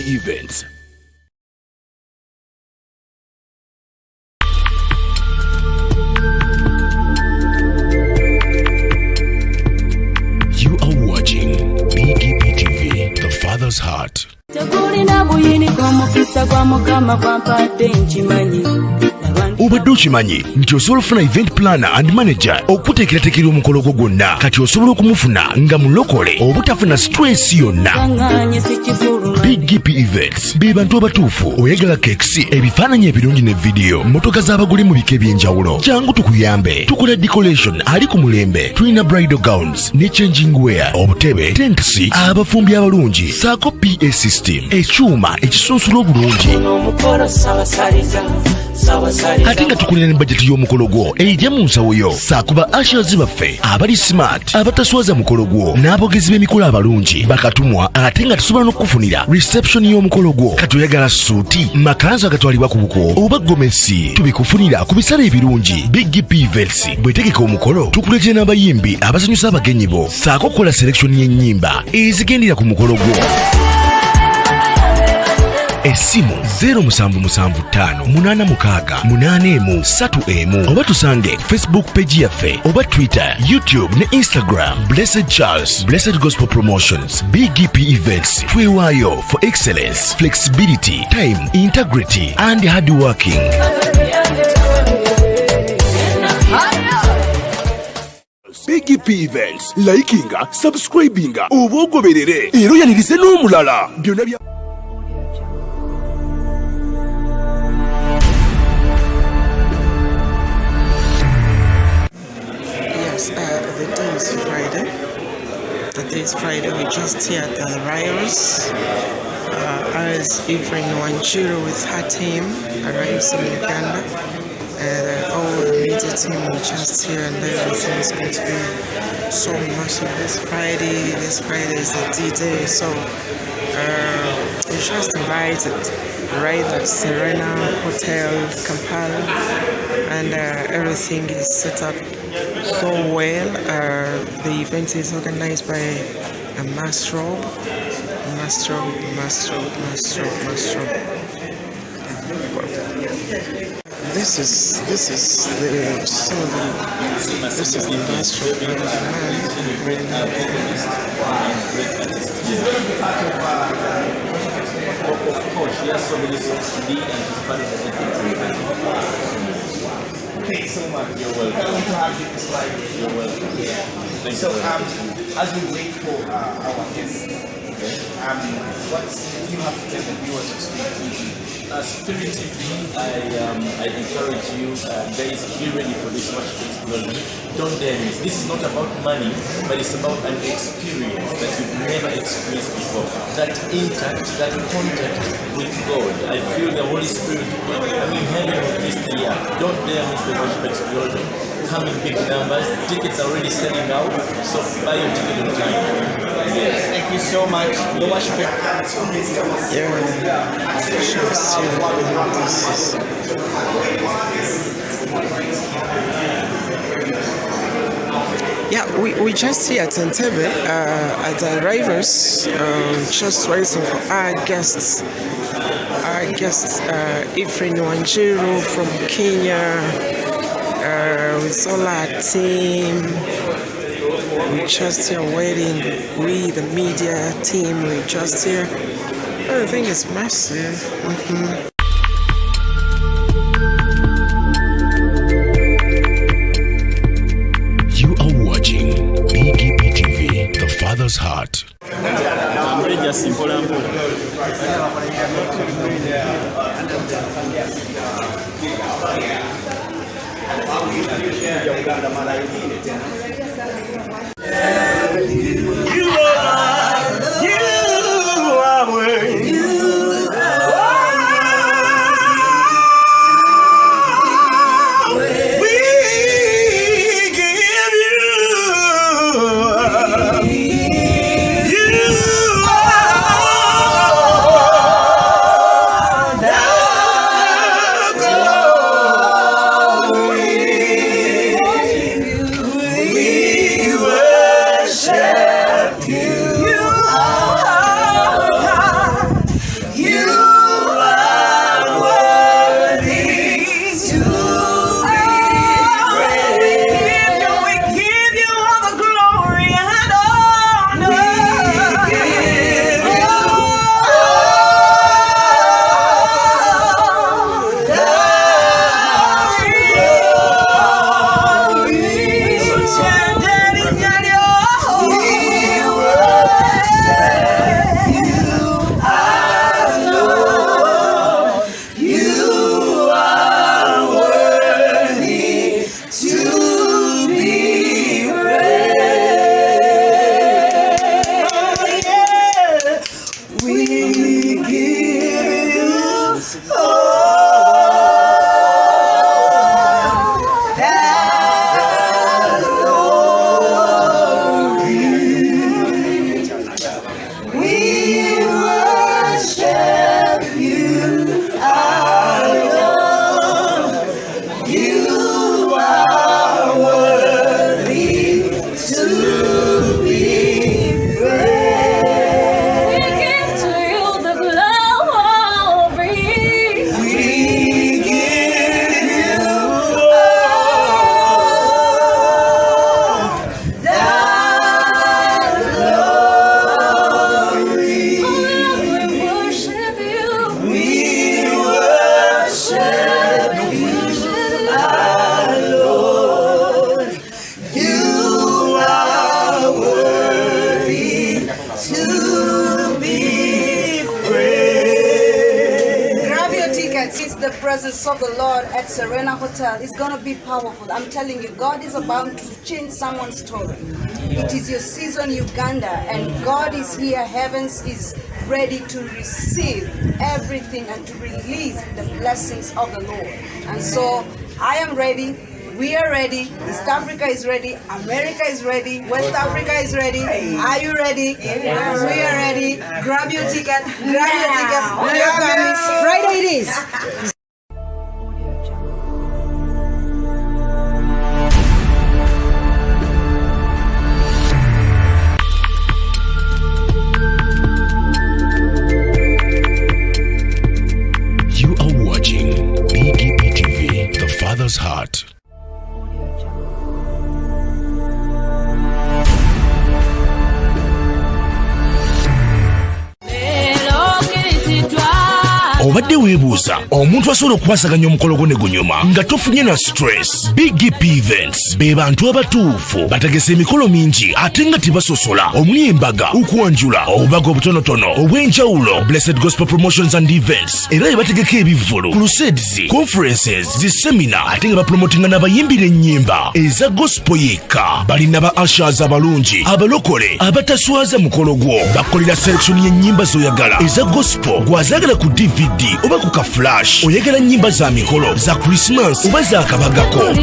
BGPevents. You are watching BGPTV, the Father's Heart. Obadde okimanyi nti osobola okufuna event planner and manager okuteekerateekera omukolo gwo gwonna kati osobola okumufuna nga mulokole obutafuna stress yonna. BGPevents be bantu abatuufu oyagala cakes, ebifaananyi ebirungi ne video, motoka z'abagole mu bika eby'enjawulo. Jangu tukuyambe, tukola decoration ali ku mulembe, tulina bridal gowns ne changing wear, obutebe, tents, abafumbi abalungi, saako PA system, ekyuma ekisunsula obulungi. Ate nga tukulira ne budget y'omukolo gwo ejja mu nsawo yo. Saakuba ushers baffe abali smart, abataswaza mukolo gwo, n'abogezi b'emikolo abalungi bakatumwa, ate nga tusobola n'okukufunira reception y'omukolo gwo. Kati oyagala suuti, makanzu agatwalibwa ku buko oba gomesi, tubikufunira ku bisale ebirungi. BGPevents bwetegeka omukolo tukuletera n'abayimbi abasanyusa abagenyi bo, saako okukola selection y'ennyimba ezigendera ku mukolo gwo. Esimu 07758683 oba tusange Facebook page yaffe oba Twitter, YouTube ne Instagram. Blessed Charles, Blessed Gospel Promotions. BGPevents twewaayo for excellence, flexibility, time, integrity and hard working. BGPevents, likinga, subscribinga, oba ogoberere era oyanirize n'omulala byonna bya. The day is Friday. We're just here at the Riots. As Evelyn WANJIRU with her team arrives in Uganda, and all the media team are just here, and everything is going to be so massive this Friday. This Friday is the D-Day, so we're just invited right at Serena Hotel, Kampala, and everything is set up so well. The event is organized by a master. This is the master Of course, she has so many songs to lead and she's part of the Thank you so much. You're welcome. Welcome to have you this live. You're welcome. Thank you. So, as we wait for our guests, what do you have to tell the viewers of Spirit TV? Spirit TV, I encourage you guys, be ready for this much explosion. Don't dare miss. This is not about money, but it's about an experience that you've never experienced before. That intact, that contact with God. I feel the Holy Spirit heaven with this year. Don't dare miss the worship explosion. Come in big numbers. Tickets are already selling out, so buy your ticket on time. Yes, thank you so much. The worship. Yeah, we just here at Entebbe at the arrivals, just waiting for our guests. Evelyn WANJIRU from Kenya, with all our team. We just here waiting. We, the media team, we just here. Everything is massive. You are watching BGPTV, the Father's Heart. I'm really just simple and good. We the presence of the Lord at Serena Hotel. It's going to be powerful. I'm telling you, God is about to change someone's story. It is your season, Uganda, and God is here. Heavens is ready to receive everything and to release the blessings of the Lord. And so I am ready. We are ready. East Africa is ready. America is ready. West Africa is ready. Are you ready? Yes. We are ready. Grab your ticket. Grab your ticket. We are coming. Friday it is. You are watching BGPTV, The Father's Heart. Obadde weebuuza omuntu asobola okukwasaganya omukolo gwo ne gunyuma nga tofunye na stress. BGPevents be bantu abatuufu bategese emikolo mingi ate nga tebasosola omuli embaga, Kwanjula, obubaga obutonotono obw'enjawulo, Blessed Gospel Promotions and Events, era ye bategeka ebivvulu, crusades, conferences, zisemina ate nga bapromotinga n'abayimbira ennyimba eza gospel yekka. Balina ba ushers abalungi, abalokole abataswaza mukolo gwo, bakolera selection y'ennyimba z'oyagala eza gospel gwazaagala ku DVD oba ku ka flash, oyagala nnyimba za mikolo za Christmas oba za kabagako,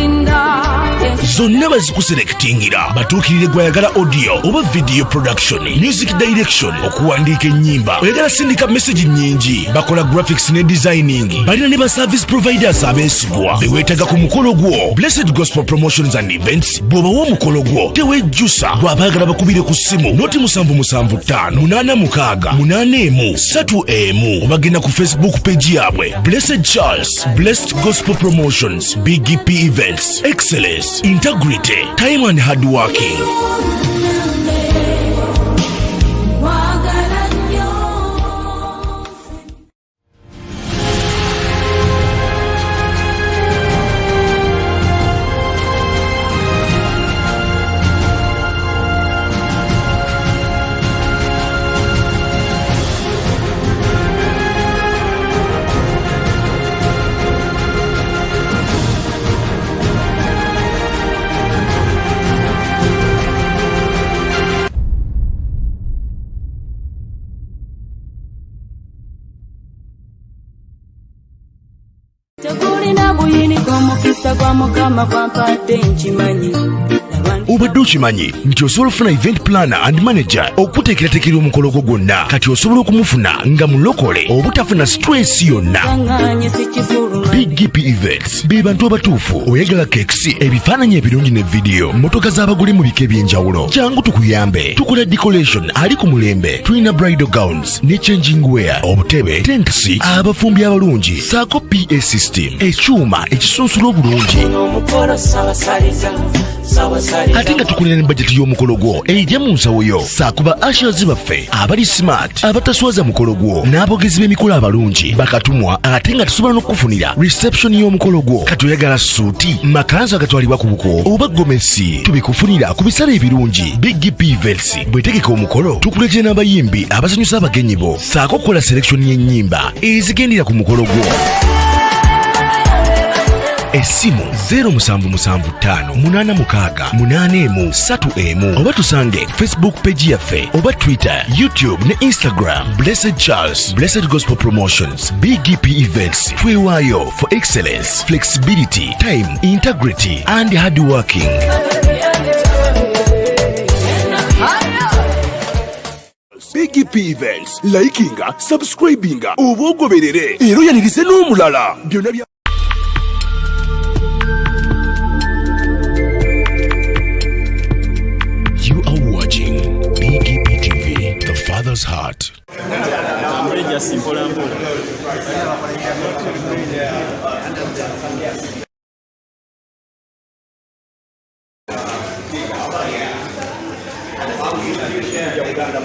zonna bazikuselektingira. Batuukirire gwayagala audio oba video production, music direction, okuwandiika ennyimba, oyagala sindika message nnyingi, bakola graphics ne designing. Balina ne ba service providers abeesigwa beweetaga ku mukolo gwo. Blessed Gospel Promotions and Events bw'obawa omukolo gwo tewejjusa, bw'abaagala bakubire ku ssimu noti 775 886 obagenda ku Facebook page yabwe Blessed Charles, Blessed Gospel Promotions, BGPevents, Excellence, Integrity, Time and Hardworking. Obadde okimanyi nti osobola okufuna event planner and manager okuteekerateekera omukolo gwo gwonna, kati osobola okumufuna nga mulokole obutafuna stress yonna. BGPevents be bantu abatuufu. Oyagala cakes, ebifaananyi ebirungi ne video, motoka z'abagole mu bika eby'enjawulo, jangu tukuyambe. Tukola decoration ali ku mulembe, tulina bridal gowns ne changing wear, obutebe, tents, abafumbi abalungi, saako PA system, ekyuma ekisunsula obulungi. Ate nga tukulira ne budget y'omukolo gwo ejja mu nsawo yo. Saakuba ushers baffe abali smart, abataswaza mukolo gwo, n'abogezi b'emikolo abalungi bakatumwa, ate nga tusobola n'okufunira reception y'omukolo gwo. Kati oyagala suuti, makanzu agatwalibwa ku buko oba gomesi, tubikufunira ku bisale ebirungi. BGPevents bwetegeka omukolo tukuletera n'abayimbi abasanyusa abagenyi bo, saako okukola selection y'ennyimba ezigendera ku mukolo gwo. Essimu 0775 oba tusange Facebook page yaffe oba Twitter, YouTube ne Instagram. Blessed Charles, Blessed Gospel Promotions, BGPevents. Twewaayo for excellence, flexibility, time, integrity and hardworking. BGPevents, likinga, subscribinga, oba ogoberere era oyanirize n'omulala. Byonna bya BGPTV, The Father's Heart. I'm ready just simple and bold. Uganda